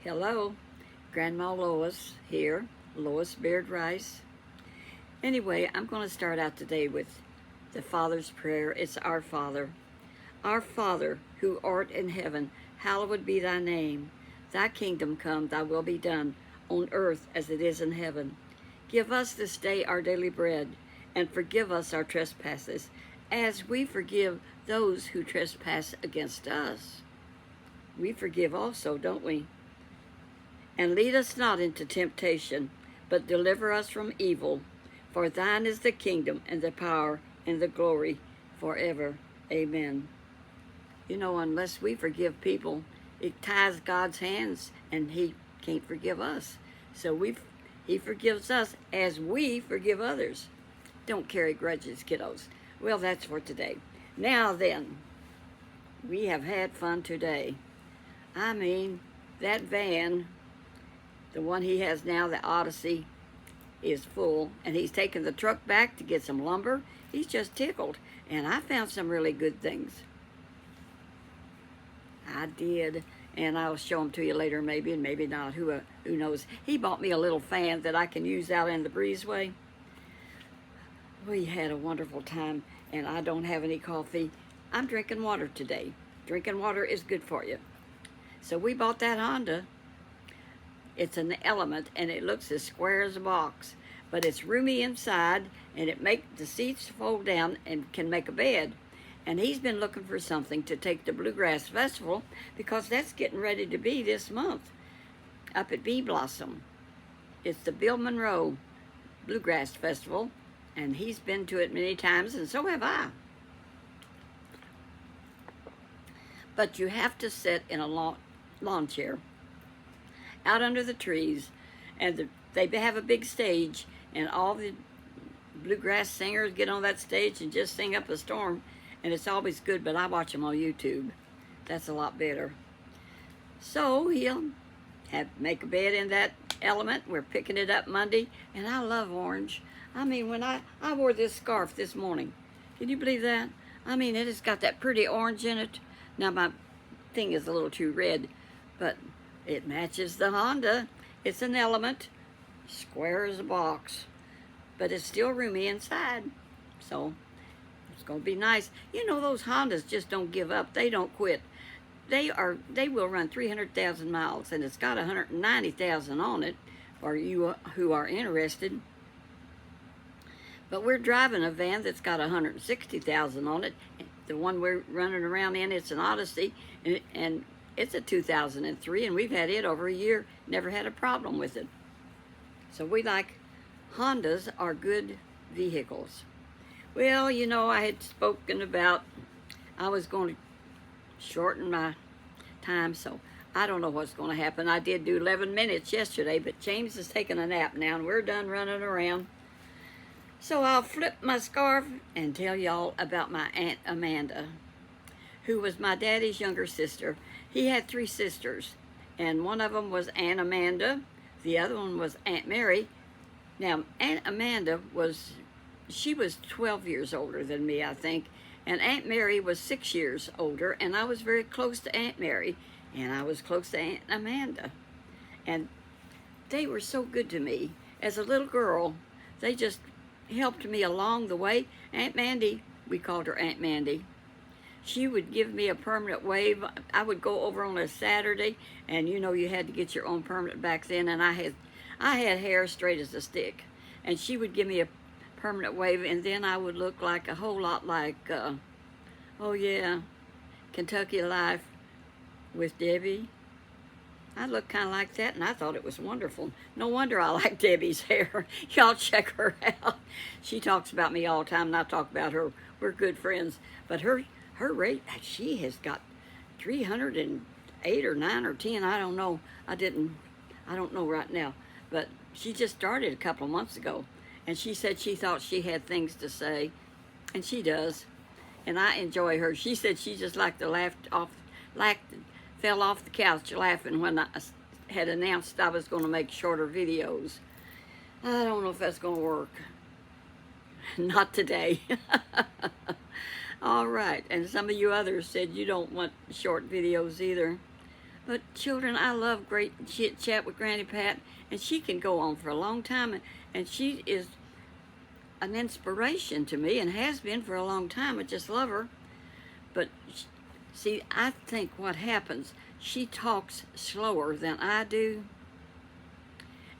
Hello, Grandma Lois here, Lois Baird-Rice. Anyway, I'm going to start out today with the Father's Prayer. It's Our Father. Our Father, who art in heaven, hallowed be thy name. Thy kingdom come, thy will be done, on earth as it is in heaven. Give us this day our daily bread, and forgive us our trespasses, as we forgive those who trespass against us. We forgive also, don't we? And lead us not into temptation, but deliver us from evil. For thine is the kingdom, and the power, and the glory, forever. Amen. You know, unless we forgive people, it ties God's hands, and he can't forgive us. So he forgives us as we forgive others. Don't carry grudges, kiddos. Well, that's for today. Now then, we have had fun today. I mean, that van, the one he has now, the Odyssey, is full, and he's taken the truck back to get some lumber. He's just tickled, and I found some really good things. I did, and I'll show them to you later, maybe, and maybe not. Who knows? He bought me a little fan that I can use out in the breezeway. We had a wonderful time, and I don't have any coffee. I'm drinking water today. Drinking water is good for you. So we bought that Honda. It's an Element, and it looks as square as a box, but it's roomy inside, and it makes the seats fold down and can make a bed. And he's been looking for something to take to Bluegrass Festival, because that's getting ready to be this month up at Bee Blossom. It's the Bill Monroe Bluegrass Festival, and he's been to it many times, and so have I. But you have to sit in a lawn chair out under the trees, and they have a big stage, and all the bluegrass singers get on that stage and just sing up a storm, and it's always good, but I watch them on YouTube. That's a lot better. So he'll make a bed in that Element. We're picking it up Monday, and I love orange. I mean, when I wore this scarf this morning. Can you believe that? I mean, it has got that pretty orange in it. Now my thing is a little too red, but it matches the Honda. It's an Element, square as a box, but it's still roomy inside. So it's gonna be nice. You know, those Hondas just don't give up. They don't quit. They will run 300,000 miles, and it's got 190,000 on it, for you who are interested. But we're driving a van that's got 160,000 on it. The one we're running around in, it's an Odyssey, and it's a 2003, and we've had it over a year, never had a problem with it. So we like Hondas are good vehicles. Well, you know, I had spoken about I was going to shorten my time, so I don't know what's going to happen. I did do 11 minutes yesterday, but James is taking a nap now, and we're done running around. So I'll flip my scarf and tell y'all about my Aunt Amanda, who was my daddy's younger sister. He had 3 sisters, and one of them was Aunt Amanda, the other one was Aunt Mary. Now, Aunt Amanda was 12 years older than me, I think, and Aunt Mary was 6 years older, and I was very close to Aunt Mary, and I was close to Aunt Amanda. And they were so good to me. As a little girl, they just helped me along the way. Aunt Mandy, we called her Aunt Mandy. She would give me a permanent wave. I would go over on a Saturday, and you know you had to get your own permanent back then, and I had hair straight as a stick, and she would give me a permanent wave, and then I would look like a whole lot like, oh yeah, Kentucky Life with Debbie. I looked kind of like that, and I thought it was wonderful. No wonder I like Debbie's hair. Y'all check her out. She talks about me all the time, and I talk about her. We're good friends. But her rate, she has got 308 or 9 or 10. I don't know. I don't know right now. But she just started a couple of months ago, and she said she thought she had things to say, and she does. And I enjoy her. She said she just fell off the couch laughing when I had announced I was going to make shorter videos. I don't know if that's going to work. Not today. All right, and some of you others said you don't want short videos either. But children, I love great chit chat with Granny Pat, and she can go on for a long time, and she is an inspiration to me and has been for a long time. I just love her. But see, I think what happens, she talks slower than I do,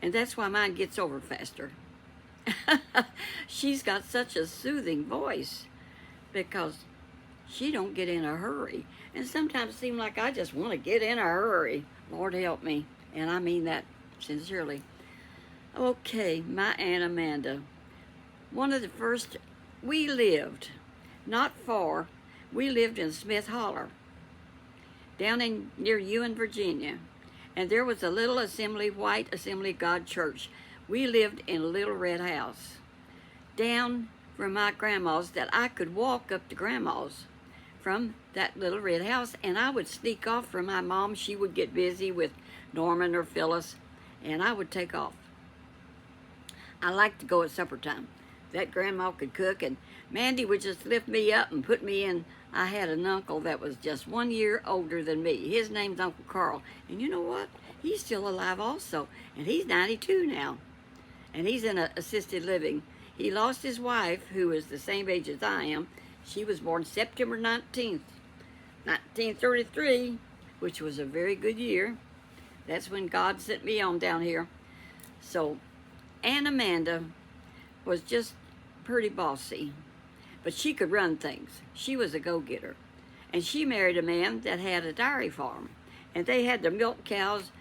and that's why mine gets over faster. She's got such a soothing voice because she don't get in a hurry. And sometimes it seems like I just want to get in a hurry. Lord help me. And I mean that sincerely. Okay, my Aunt Amanda. One of the first, we lived not far. We lived in Smith Holler, down in near Ewan, Virginia. And there was a little white Assembly of God church. We lived in a little red house down from my grandma's that I could walk up to grandma's from that little red house, and I would sneak off from my mom. She would get busy with Norman or Phyllis, and I would take off. I liked to go at supper time. That grandma could cook, and Mandy would just lift me up and put me in. I had an uncle that was just 1 year older than me. His name's Uncle Carl, and you know what? He's still alive also, and he's 92 now, and he's in assisted living. He lost his wife, who is the same age as I am. She was born September 19th, 1933, which was a very good year. That's when God sent me on down here. So Aunt Amanda was just pretty bossy, but she could run things. She was a go-getter. And she married a man that had a dairy farm, and they had to milk cows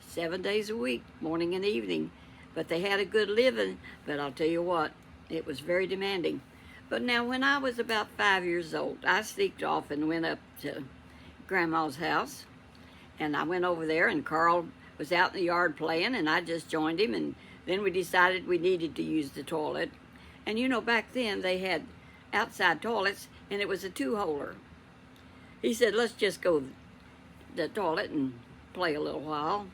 7 days a week, morning and evening. But they had a good living, but I'll tell you what, it was very demanding. But now when I was about 5 years old, I sneaked off and went up to Grandma's house. And I went over there, and Carl was out in the yard playing, and I just joined him. And then we decided we needed to use the toilet. And you know, back then they had outside toilets, and it was a 2-holer. He said, let's just go to the toilet and play a little while,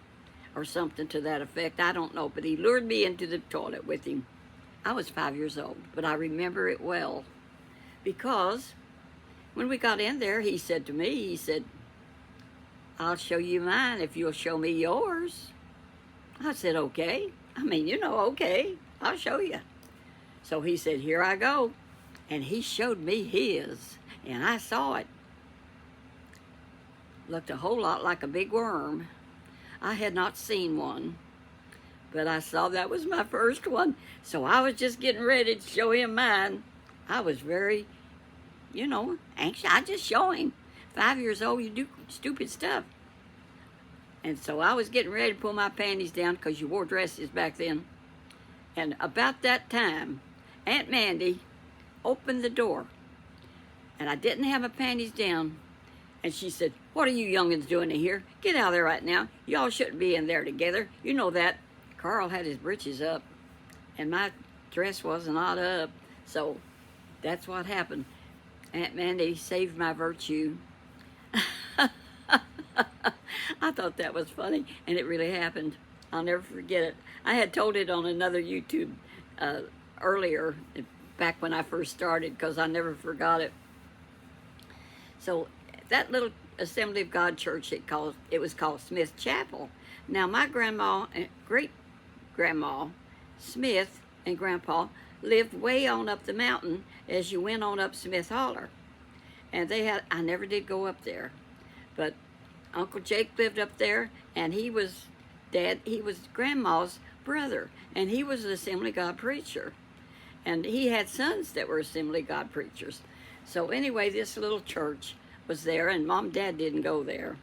or something to that effect. I don't know, but he lured me into the toilet with him. I was 5 years old, but I remember it well, because when we got in there, he said to me, he said, I'll show you mine if you'll show me yours. I said, okay. I mean, you know, okay, I'll show you. So he said, here I go. And he showed me his, and I saw it. Looked a whole lot like a big worm. I had not seen one, but I saw that was my first one. So I was just getting ready to show him mine. I was very, you know, anxious. I just show him. 5 years old, you do stupid stuff. And so I was getting ready to pull my panties down because you wore dresses back then. And about that time, Aunt Mandy opened the door, and I didn't have my panties down. And she said, what are you youngins doing in here? Get out of there right now. Y'all shouldn't be in there together. You know that. Carl had his britches up, and my dress was not up. So that's what happened. Aunt Mandy saved my virtue. I thought that was funny, and it really happened. I'll never forget it. I had told it on another YouTube earlier, back when I first started, because I never forgot it. So that little Assembly of God church, it was called Smith Chapel. Now my grandma and great-grandma Smith and Grandpa lived way on up the mountain as you went on up Smith Holler. And I never did go up there, but Uncle Jake lived up there, and he was Grandma's brother, and he was an Assembly of God preacher. And he had sons that were Assembly of God preachers. So anyway, this little church was there, and Mom and Dad didn't go there,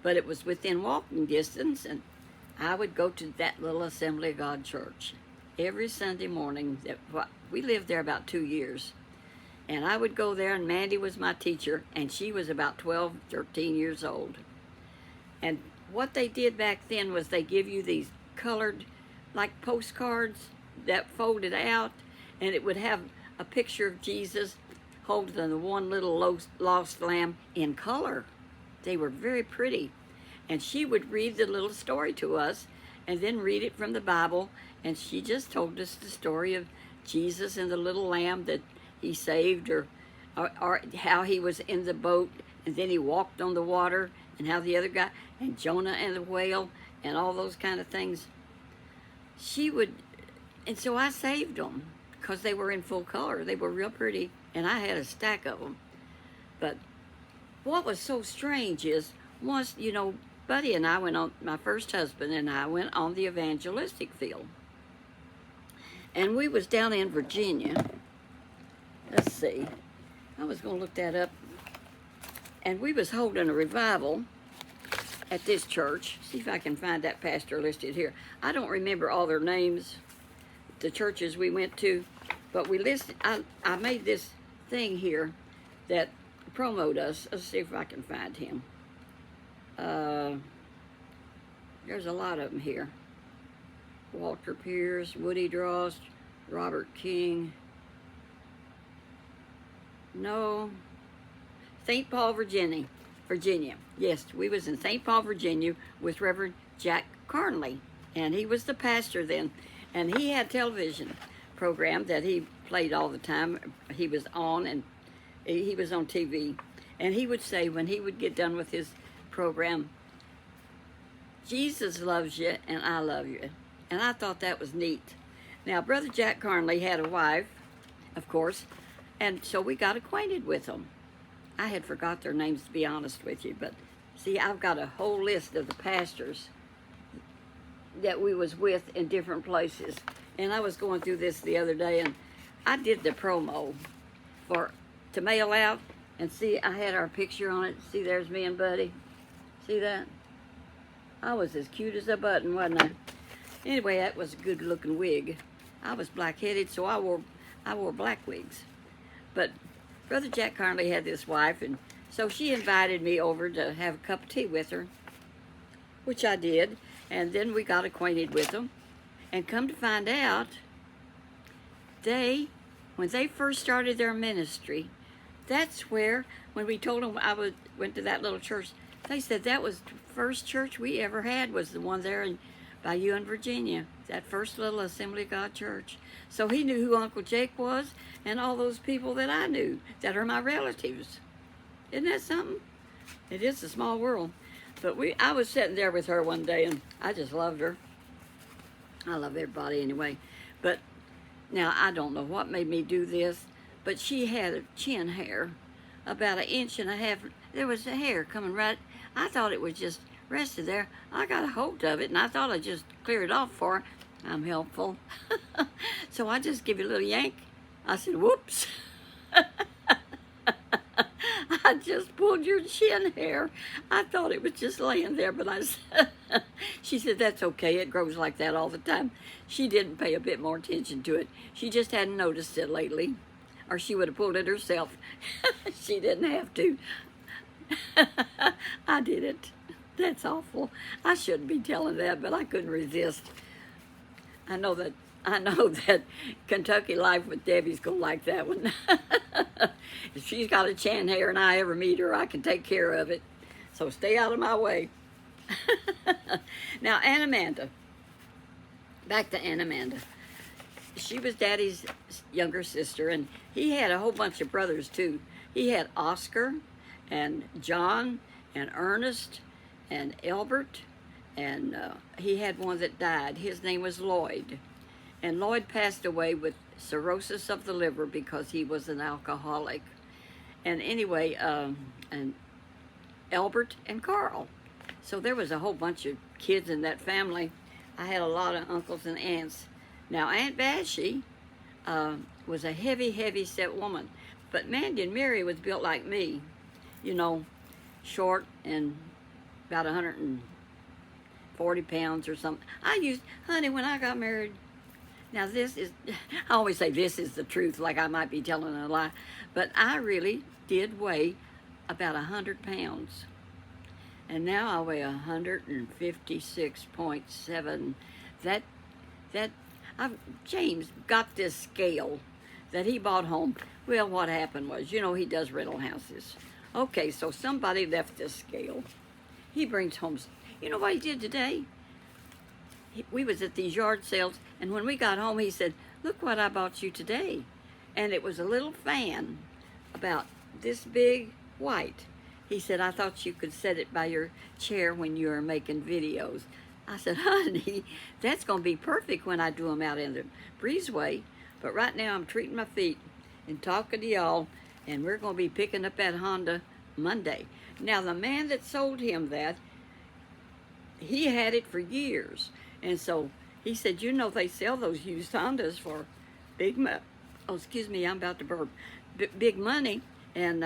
but it was within walking distance, and I would go to that little Assembly of God church every Sunday morning. We lived there about 2 years, and I would go there, and Mandy was my teacher, and she was about 12, 13 years old. And what they did back then was they give you these colored, like postcards that folded out, and it would have a picture of Jesus holding the one little lost lamb in color. They were very pretty. And she would read the little story to us, and then read it from the Bible, and she just told us the story of Jesus and the little lamb that he saved, or how he was in the boat, and then he walked on the water, and how the other guy, and Jonah and the whale, and all those kind of things. She would, and so I saved them because they were in full color. They were real pretty, and I had a stack of them. But what was so strange is, once, you know, Buddy and I went on, my first husband and I went on the evangelistic field. And we was down in Virginia. Let's see. I was going to look that up. And we was holding a revival at this church. See if I can find that pastor listed here. I don't remember all their names, the churches we went to, but we listed, I made this thing here that promoted us. Let's see if I can find him. There's a lot of them here. Walter Pierce, Woody Drost, Robert King. No. St. Paul, Virginia. Yes, we was in St. Paul, Virginia with Reverend Jack Carnley. And he was the pastor then. And he had a television program that he played all the time. He was on, and he was on TV. And he would say, when he would get done with his program, Jesus loves you and I love you. And I thought that was neat. Now, Brother Jack Carnley had a wife, of course, and so we got acquainted with them. I had forgot their names, to be honest with you, but see, I've got a whole list of the pastors that we was with in different places. And I was going through this the other day, and I did the promo to mail out, and see, I had our picture on it. See, there's me and Buddy. See that? I was as cute as a button, wasn't I? Anyway, that was a good-looking wig. I was black-headed, so I wore black wigs. But Brother Jack Carnley had this wife, and so she invited me over to have a cup of tea with her, which I did, and then we got acquainted with them. And come to find out, when they first started their ministry, that's where, when we told them went to that little church, they said that was the first church we ever had, was the one there by you in Virginia, that first little Assembly of God church. So he knew who Uncle Jake was, and all those people that I knew that are my relatives. Isn't that something? It is a small world. But I was sitting there with her one day, and I just loved her. I love everybody anyway. But now, I don't know what made me do this, but she had a chin hair about 1.5 inches. There was a hair coming right. I thought it was just rested there. I got a hold of it, and I thought I'd just clear it off for her. I'm helpful. So I just give you a little yank. I said, whoops. I just pulled your chin hair. I thought it was just laying there, but she said, that's okay. It grows like that all the time. She didn't pay a bit more attention to it. She just hadn't noticed it lately, or she would have pulled it herself. She didn't have to. I did it. That's awful. I shouldn't be telling that, but I couldn't resist. I know that Kentucky Life with Debbie's gonna like that one. If she's got a chin hair and I ever meet her, I can take care of it. So stay out of my way. Now, Aunt Amanda. Back to Aunt Amanda. She was Daddy's younger sister, and he had a whole bunch of brothers too. He had Oscar and John and Ernest and Albert, and he had one that died. His name was Lloyd. And Lloyd passed away with cirrhosis of the liver because he was an alcoholic. And anyway, and Albert and Carl. So there was a whole bunch of kids in that family. I had a lot of uncles and aunts. Now, Aunt Vashie was a heavy, heavy-set woman. But Mandy and Mary was built like me, you know, short and about 140 pounds or something. Honey, when I got married, now I always say this is the truth, like I might be telling a lie, but I really did weigh about 100 pounds. And now I weigh 156.7. James got this scale that he bought home. Well, what happened was, you know, he does rental houses. Okay, so somebody left this scale. He brings home, you know what he did today? We was at these yard sales, and when we got home, he said, look what I bought you today. And it was a little fan, about this big, white. He said, I thought you could set it by your chair when you were making videos. I said, honey, that's going to be perfect when I do them out in the breezeway. But right now I'm treating my feet and talking to y'all, and we're going to be picking up that Honda Monday. Now, the man that sold him that, he had it for years. And so he said, you know, they sell those used Hondas for big money. Oh, excuse me, I'm about to burp. Big money. And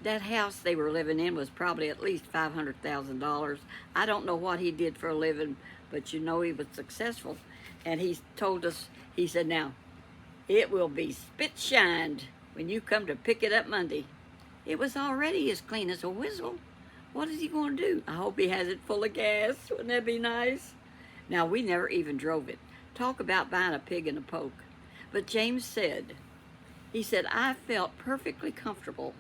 that house they were living in was probably at least $500,000. I don't know what he did for a living, but you know he was successful. And he told us, he said, now, it will be spit shined when you come to pick it up Monday. It was already as clean as a whistle. What is he going to do? I hope he has it full of gas. Wouldn't that be nice? Now, we never even drove it. Talk about buying a pig in a poke. But James said, he said, I felt perfectly comfortable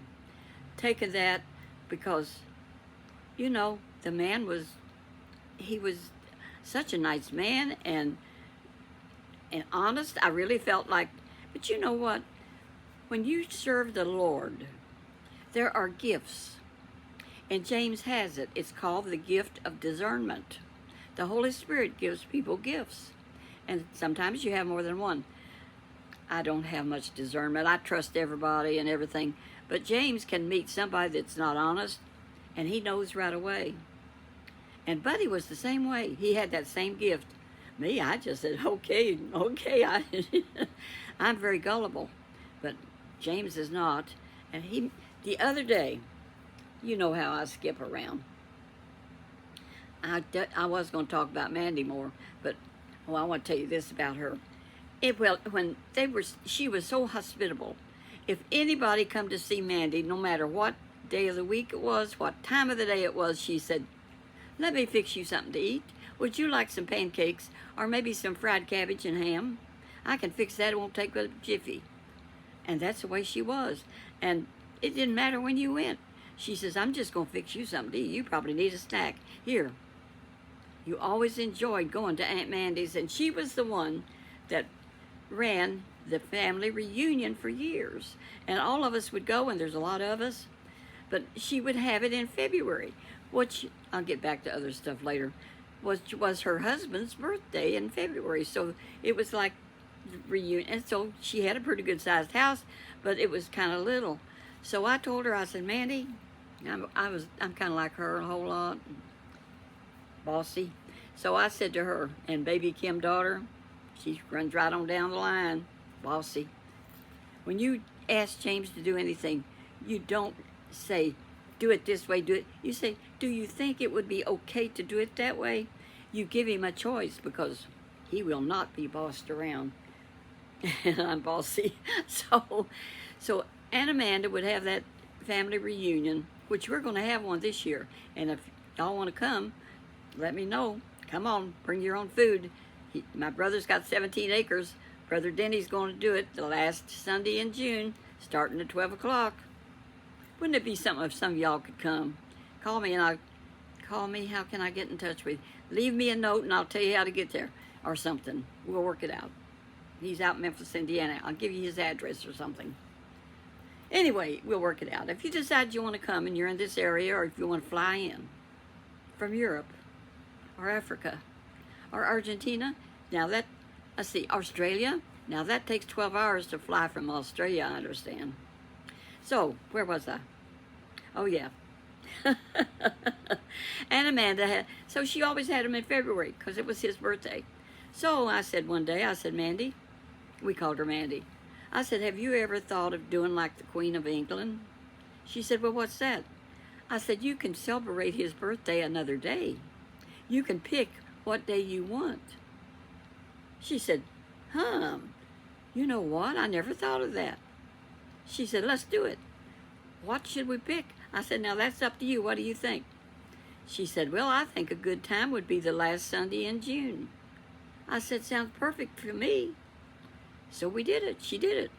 taking that because, you know, the man he was such a nice man and honest. I really felt like, but you know what? When you serve the Lord, there are gifts. And James has it. It's called the gift of discernment. The Holy Spirit gives people gifts. And sometimes you have more than one. I don't have much discernment. I trust everybody and everything. But James can meet somebody that's not honest, and he knows right away. And Buddy was the same way. He had that same gift. Me, I just said, okay. I'm very gullible. But James is not. And the other day, you know how I skip around. I was going to talk about Mandy more, but I want to tell you this about her. She was so hospitable. If anybody come to see Mandy, no matter what day of the week it was, what time of the day it was, she said, let me fix you something to eat. Would you like some pancakes or maybe some fried cabbage and ham? I can fix that. It won't take a jiffy. And that's the way she was. And it didn't matter when you went. She says, I'm just going to fix you something to eat. You probably need a snack. Here. You always enjoyed going to Aunt Mandy's, and she was the one that ran the family reunion for years. And all of us would go, and there's a lot of us, but she would have it in February, which, I'll get back to other stuff later, was her husband's birthday in February. So it was like reunion. And so she had a pretty good-sized house, but it was kind of little. So I told her, I said, Mandy, I'm kind of like her a whole lot, bossy. So I said to her, and baby Kim daughter, she runs right on down the line, bossy. When you ask James to do anything, you don't say, do it this way, do it. You say, do you think it would be okay to do it that way? You give him a choice because he will not be bossed around. And I'm bossy. So Aunt Amanda would have that family reunion, which we're going to have one this year. And if y'all want to come, let me know. Come on, bring your own food. My brother's got 17 acres. Brother Denny's going to do it the last Sunday in June, starting at 12 o'clock. Wouldn't it be something if some of y'all could come? Call me, how can I get in touch with you? Leave me a note and I'll tell you how to get there or something. We'll work it out. He's out in Memphis, Indiana. I'll give you his address or something. Anyway, we'll work it out. If you decide you want to come and you're in this area, or if you want to fly in from Europe or Africa or Argentina, now that, let's see, Australia, now that takes 12 hours to fly from Australia, I understand. So, where was I? Oh, yeah. And Amanda so she always had him in February because it was his birthday. So I said one day, I said, Mandy, we called her Mandy. I said, have you ever thought of doing like the Queen of England? She said, well, what's that? I said, you can celebrate his birthday another day. You can pick what day you want. She said, you know what? I never thought of that. She said, let's do it. What should we pick? I said, now that's up to you. What do you think? She said, well, I think a good time would be the last Sunday in June. I said, sounds perfect for me. So we did it. She did it.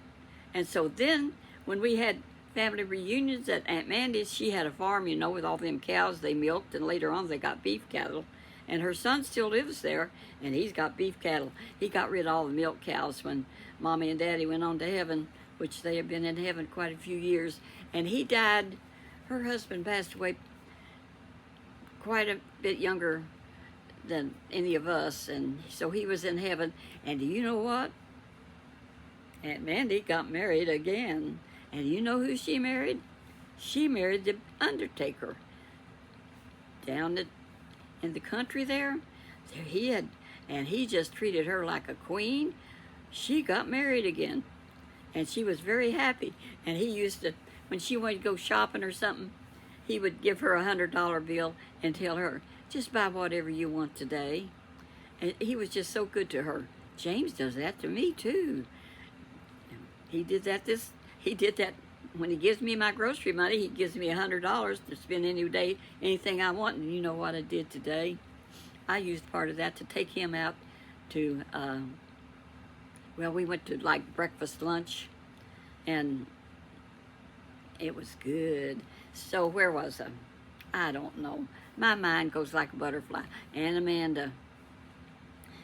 And so then when we had family reunions at Aunt Mandy's, she had a farm, you know, with all them cows they milked, and later on they got beef cattle. And her son still lives there, and he's got beef cattle. He got rid of all the milk cows when Mommy and Daddy went on to heaven. which they have been in heaven quite a few years. And he died, her husband passed away quite a bit younger than any of us, and so he was in heaven. And do you know what? Aunt Mandy got married again. And you know who she married? She married the undertaker down in the country there. He had, and he just treated her like a queen. She got married again, and she was very happy. And he used to, when she wanted to go shopping or something, he would give her $100 bill and tell her, just buy whatever you want today. And he was just so good to her. James does that to me too. He did that when he gives me my grocery money. He gives me $100 to spend any day, anything I want. And you know what I did today? I used part of that to take him out to, well, we went to like breakfast, lunch, and it was good. So where was I? I don't know. My mind goes like a butterfly. And Amanda.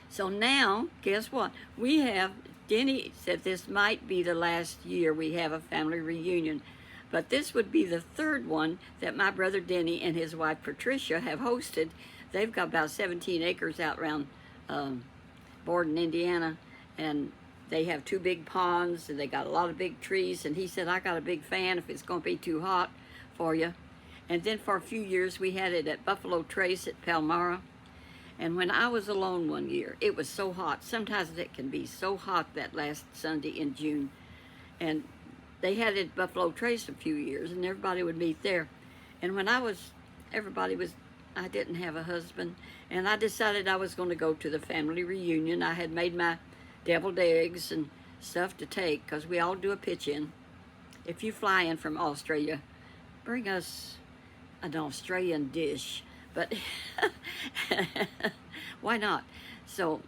So now, guess what? We have, Denny said this might be the last year we have a family reunion. But this would be the third one that my brother Denny and his wife Patricia have hosted. They've got about 17 acres out around Borden, Indiana. And they have 2 big ponds, and they got a lot of big trees. And he said, I got a big fan if it's going to be too hot for you. And then for a few years, we had it at Buffalo Trace at Palmyra. And when I was alone one year, it was so hot. Sometimes it can be so hot that last Sunday in June. And they had it at Buffalo Trace a few years, and everybody would meet there. And when I didn't have a husband, and I decided I was going to go to the family reunion. I had made my deviled eggs and stuff to take, because we all do a pitch-in. If you fly in from Australia, bring us an Australian dish, but why not? So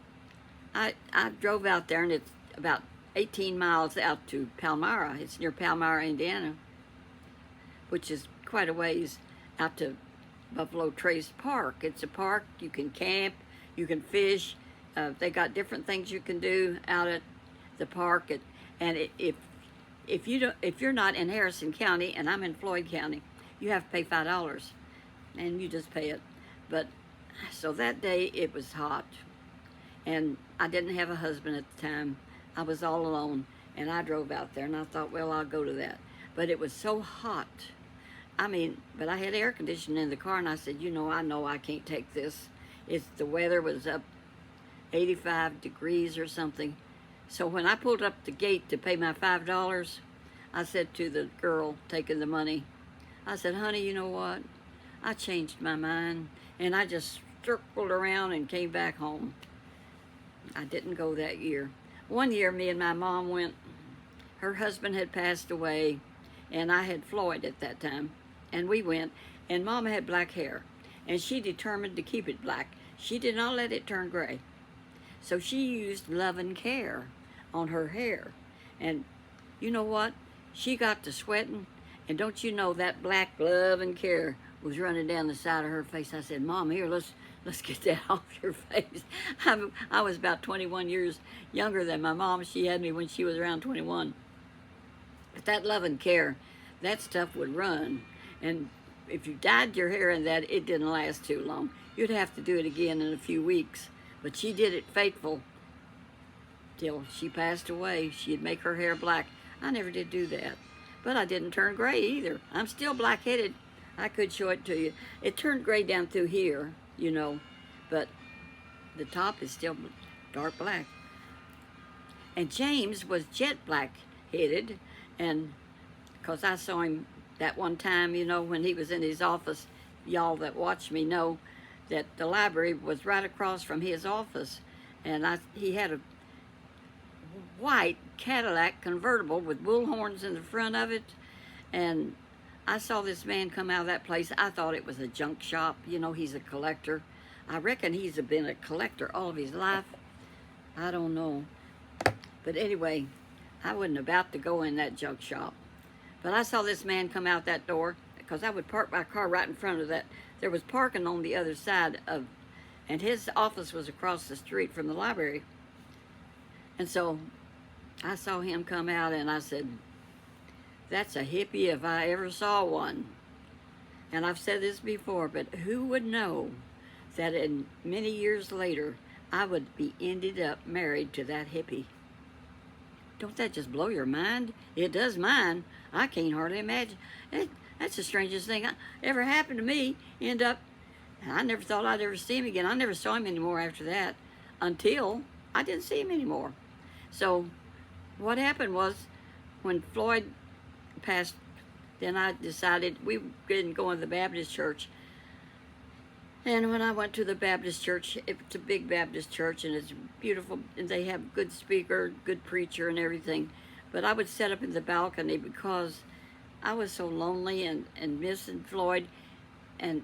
I drove out there, and it's about 18 miles out to Palmyra. It's near Palmyra, Indiana, which is quite a ways out to Buffalo Trace Park. It's a park. You can camp, you can fish. They got different things you can do out at the park. If you're not in Harrison County and I'm in Floyd County, you have to pay $5, and you just pay it. But so that day it was hot, and I didn't have a husband at the time. I was all alone, and I drove out there, and I thought, well, I'll go to that. But it was so hot. I mean, but I had air conditioning in the car, and I said, I know I can't take this. The weather was up 85 degrees or something. So when I pulled up the gate to pay my $5, I said to the girl taking the money, I said, honey, you know what? I changed my mind, and I just circled around and came back home. I didn't go that year. One year, me and my mom went. Her husband had passed away, and I had Floyd at that time. And we went, and Mama had black hair, and she determined to keep it black. She did not let it turn gray. So she used Love and Care on her hair. And you know what? She got to sweating, and don't you know that black Love and Care was running down the side of her face. I said, Mom, here, let's get that off your face. I was about 21 years younger than my mom. She had me when she was around 21. But that Love and Care, that stuff would run. And if you dyed your hair in that, it didn't last too long. You'd have to do it again in a few weeks. But she did it faithful till she passed away. She'd make her hair black. I never did do that. But I didn't turn gray either. I'm still black-headed. I could show it to you. It turned gray down through here, but the top is still dark black. And James was jet black-headed, and because I saw him that one time, when he was in his office, y'all that watch me know that the library was right across from his office, and he had a white Cadillac convertible with bull horns in the front of it, and I saw this man come out of that place. I thought it was a junk shop. He's a collector. I reckon he's been a collector all of his life. I don't know. But anyway, I wasn't about to go in that junk shop. But I saw this man come out that door, because I would park my car right in front of that. There was parking on the other side and his office was across the street from the library. And so I saw him come out and I said, that's a hippie if I ever saw one. And I've said this before, but who would know that in many years later, I would be ended up married to that hippie? Don't that just blow your mind? It does mine. I can't hardly imagine. That's the strangest thing ever happened to me. End up, and I never thought I'd ever see him again. I never saw him anymore after that until I didn't see him anymore. So what happened was when Floyd passed, then I decided we didn't go to the Baptist church. And when I went to the Baptist church, it's a big Baptist church, and it's beautiful, and they have good speaker, good preacher, and everything. But I would sit up in the balcony because I was so lonely and missing Floyd, and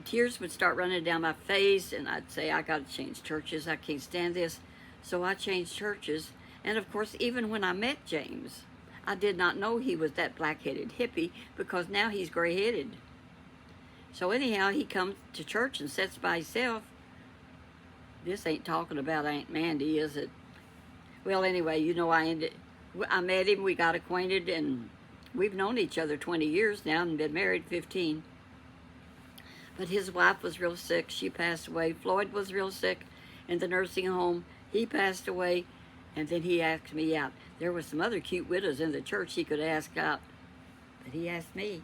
tears would start running down my face, and I'd say, I got to change churches. I can't stand this. So I changed churches. And of course, even when I met James, I did not know he was that black-headed hippie, because now he's gray-headed. So anyhow, he comes to church and sits by himself. This ain't talking about Aunt Mandy, is it? Well, anyway, you know, I met him, we got acquainted, and we've known each other 20 years now and been married 15. But his wife was real sick. She passed away. Floyd was real sick in the nursing home. He passed away, and then he asked me out. There were some other cute widows in the church he could ask out, but he asked me.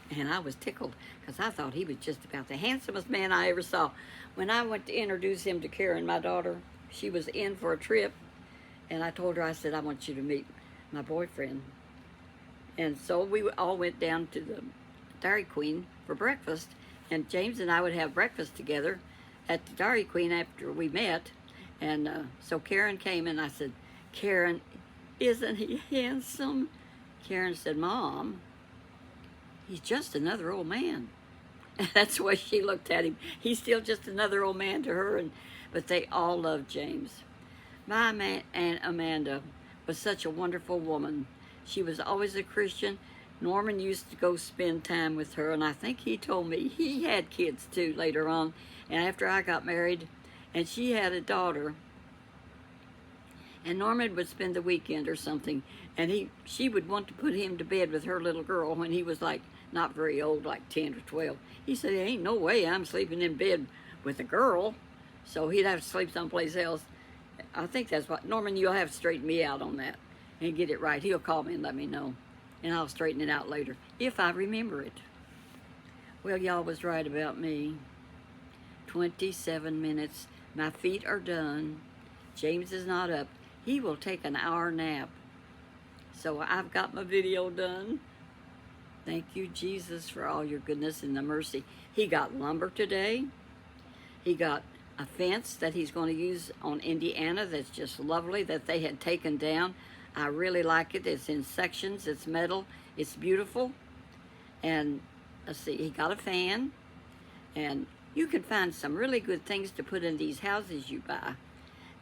And I was tickled because I thought he was just about the handsomest man I ever saw. When I went to introduce him to Karen, my daughter, she was in for a trip. And I told her, I said, I want you to meet my boyfriend. And so we all went down to the Dairy Queen for breakfast. And James and I would have breakfast together at the Dairy Queen after we met. And so Karen came and I said, Karen, isn't he handsome? Karen said, Mom, he's just another old man. That's the way she looked at him. He's still just another old man to her, but they all loved James. My Aunt Amanda was such a wonderful woman. She was always a Christian. Norman used to go spend time with her, and I think he told me he had kids too later on. And after I got married, and she had a daughter, and Norman would spend the weekend or something, and she would want to put him to bed with her little girl when he was like not very old, like 10 or 12. He said, there ain't no way I'm sleeping in bed with a girl. So he'd have to sleep someplace else. I think that's what, Norman, you'll have to straighten me out on that and get it right. He'll call me and let me know, and I'll straighten it out later, if I remember it. Well, y'all was right about me. 27 minutes. My feet are done. James is not up. He will take an hour nap. So I've got my video done. Thank you, Jesus, for all your goodness and the mercy. He got lumber today. He got a fence that he's going to use on Indiana that's just lovely, that they had taken down. I really like it. It's in sections. It's metal. It's beautiful. And let's see, he got a fan. And you can find some really good things to put in these houses you buy.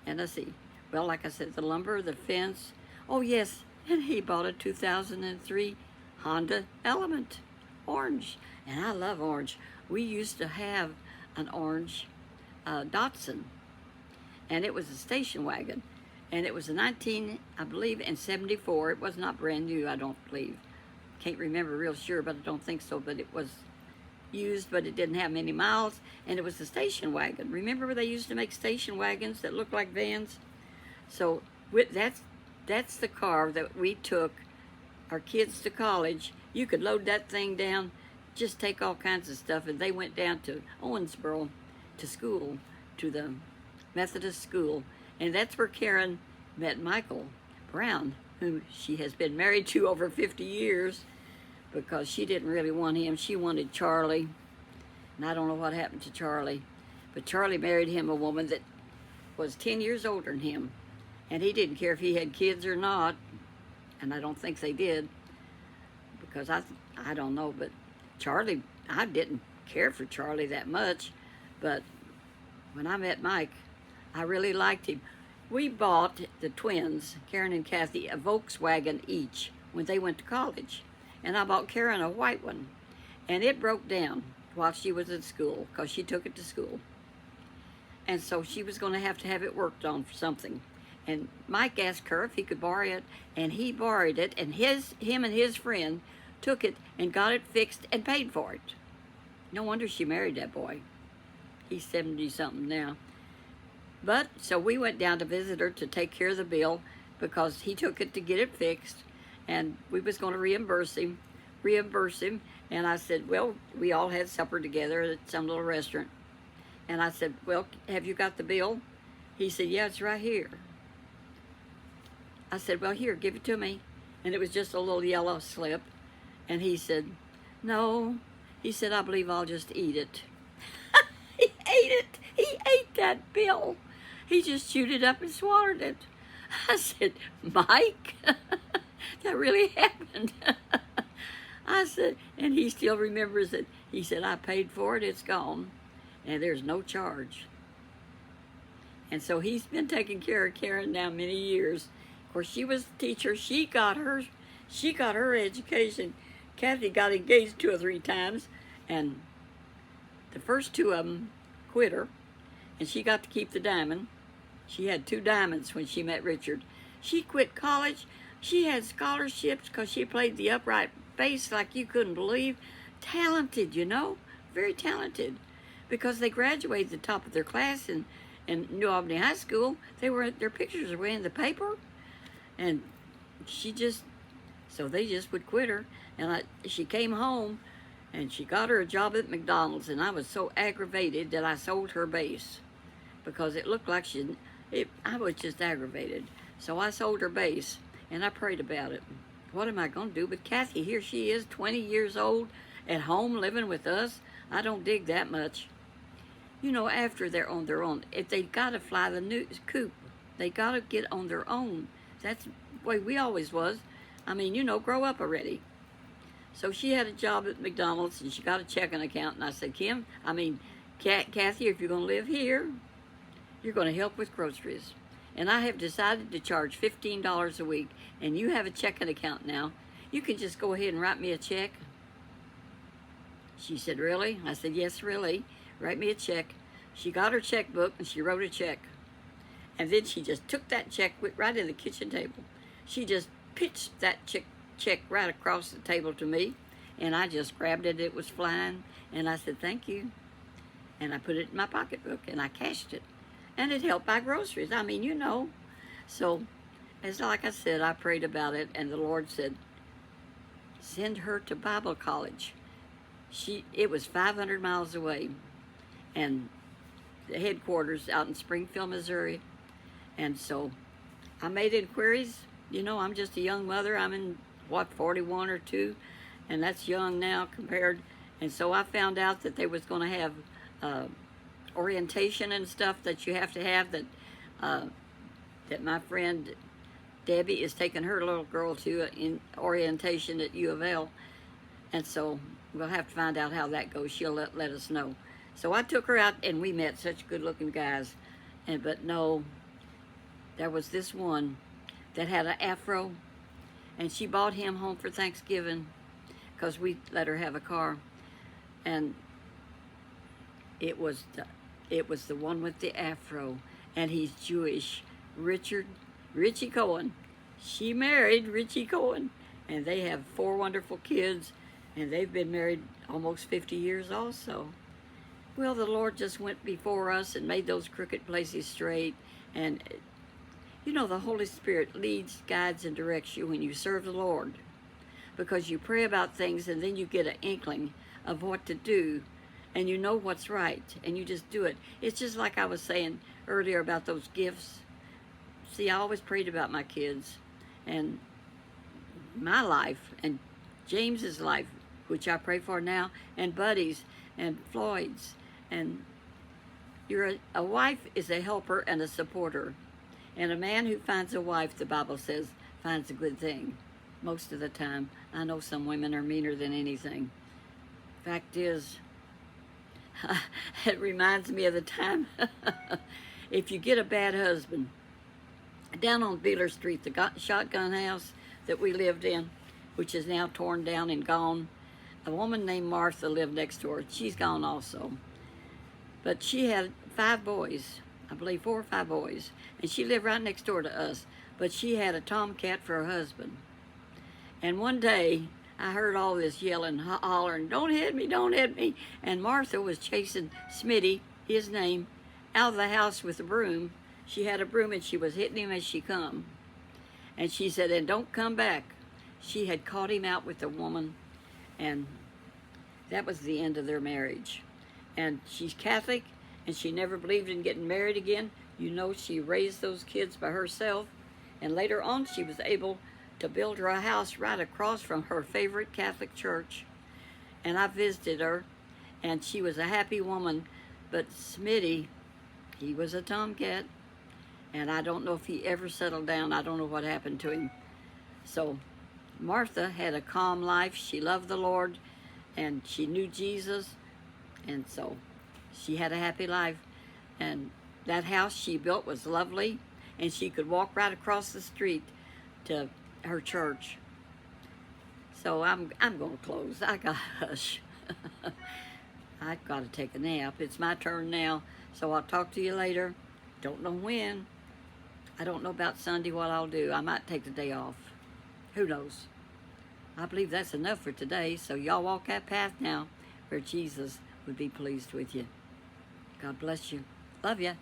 And let's see, well, like I said, the lumber, the fence. Oh, yes, and he bought a 2003 Honda Element, orange, and I love orange. We used to have an orange Datsun, and it was a station wagon, and it was a 19, I believe, in 74. It was not brand new, I don't believe. Can't remember real sure, but I don't think so, but it was used, but it didn't have many miles, and it was a station wagon. Remember where they used to make station wagons that looked like vans? So that's the car that we took our kids to college. You could load that thing down, just take all kinds of stuff, and they went down to Owensboro to school, to the Methodist school, and that's where Karen met Michael Brown, whom she has been married to over 50 years, because she didn't really want him. She wanted Charlie, and I don't know what happened to Charlie, but Charlie married him a woman that was 10 years older than him, and he didn't care if he had kids or not, and I don't think they did, because I don't know, but Charlie, I didn't care for Charlie that much, but when I met Mike, I really liked him. We bought the twins, Karen and Kathy, a Volkswagen each when they went to college, and I bought Karen a white one, and it broke down while she was at school, because she took it to school, and so she was going to have it worked on for something. And Mike asked her if he could borrow it, and he borrowed it, and him and his friend took it and got it fixed and paid for it. No wonder she married that boy. He's 70-something now. But, so we went down to visit her to take care of the bill because he took it to get it fixed, and we was going to reimburse him. And I said, well, we all had supper together at some little restaurant. And I said, well, have you got the bill? He said, yeah, it's right here. I said, well, here, give it to me. And it was just a little yellow slip. And he said, no. He said, I believe I'll just eat it. He ate it. He ate that bill. He just chewed it up and swallowed it. I said, Mike, that really happened. I said, and he still remembers it. He said, I paid for it, it's gone, and there's no charge. And so he's been taking care of Karen now many years. Of course, she was a teacher. She got her education. Kathy got engaged 2 or 3 times, and the first 2 of them quit her, and she got to keep the diamond. She had 2 diamonds when she met Richard. She quit college. She had scholarships because she played the upright bass like you couldn't believe. Talented, you know, very talented. Because they graduated the top of their class in New Albany High School. Their pictures were in the paper, and so they just would quit her. And she came home, and she got her a job at McDonald's, and I was so aggravated that I sold her bass because it looked like I was just aggravated. So I sold her bass, and I prayed about it. What am I going to do? But Kathy, here she is, 20 years old, at home living with us. I don't dig that much. You know, after they're on their own, if they got to fly the coop, they got to get on their own. That's the way we always was. I mean, you know, grow up already. So she had a job at McDonald's, and she got a checking account. And I said, Kathy, if you're going to live here, you're going to help with groceries. And I have decided to charge $15 a week, and you have a checking account now. You can just go ahead and write me a check. She said, really? I said, yes, really. Write me a check. She got her checkbook, and she wrote a check. And then she just took that check right in the kitchen table. She just pitched that check right across the table to me, and I just grabbed it. It was flying, and I said, thank you. And I put it in my pocketbook, and I cashed it. And it helped buy groceries. I mean, you know. So, like I said, I prayed about it, and the Lord said, send her to Bible college. It was 500 miles away, and the headquarters out in Springfield, Missouri. And so I made inquiries. You know, I'm just a young mother. I'm in, 41 or 2, and that's young now compared. And so I found out that they was going to have orientation and stuff that you have to have, that my friend Debbie is taking her little girl to in orientation at U of L. And so we'll have to find out how that goes. She'll let us know. So I took her out, and we met such good-looking guys. But no, there was this one that had an afro, and she brought him home for Thanksgiving because we let her have a car. And it was the one with the afro, and he's Jewish. Richie Cohen. She married Richie Cohen, and they have 4 wonderful kids, and they've been married almost 50 years also. Well, the Lord just went before us and made those crooked places straight. And, you know, the Holy Spirit leads, guides, and directs you when you serve the Lord, because you pray about things, and then you get an inkling of what to do, and you know what's right, and you just do it. It's just like I was saying earlier about those gifts. See, I always prayed about my kids, and my life, and James's life, which I pray for now, and Buddy's, and Floyd's. And a wife is a helper and a supporter. And a man who finds a wife, the Bible says, finds a good thing. Most of the time. I know some women are meaner than anything. Fact is, it reminds me of the time, if you get a bad husband, down on Beeler Street, the shotgun house that we lived in, which is now torn down and gone, a woman named Martha lived next door. She's gone also. But she had 5 boys, I believe 4 or 5 boys. And she lived right next door to us. But she had a tomcat for her husband. And one day, I heard all this yelling, hollering, don't hit me, don't hit me. And Martha was chasing Smitty, his name, out of the house with a broom. She had a broom and she was hitting him as she come. And she said, and don't come back. She had caught him out with a woman, and that was the end of their marriage. And she's Catholic, and she never believed in getting married again. You know, she raised those kids by herself, and later on she was able to build her a house right across from her favorite Catholic church. And I visited her, and she was a happy woman. But Smitty, he was a tomcat, and I don't know if he ever settled down. I don't know what happened to him. So Martha had a calm life. She loved the Lord, and she knew Jesus, and so she had a happy life. And that house she built was lovely, and she could walk right across the street to her church. So I'm going to close. I got to hush. I've got to take a nap. It's my turn now, so I'll talk to you later. Don't know when. I don't know about Sunday what I'll do. I might take the day off. Who knows? I believe that's enough for today, so y'all walk that path now where Jesus would be pleased with you. God bless you. Love you.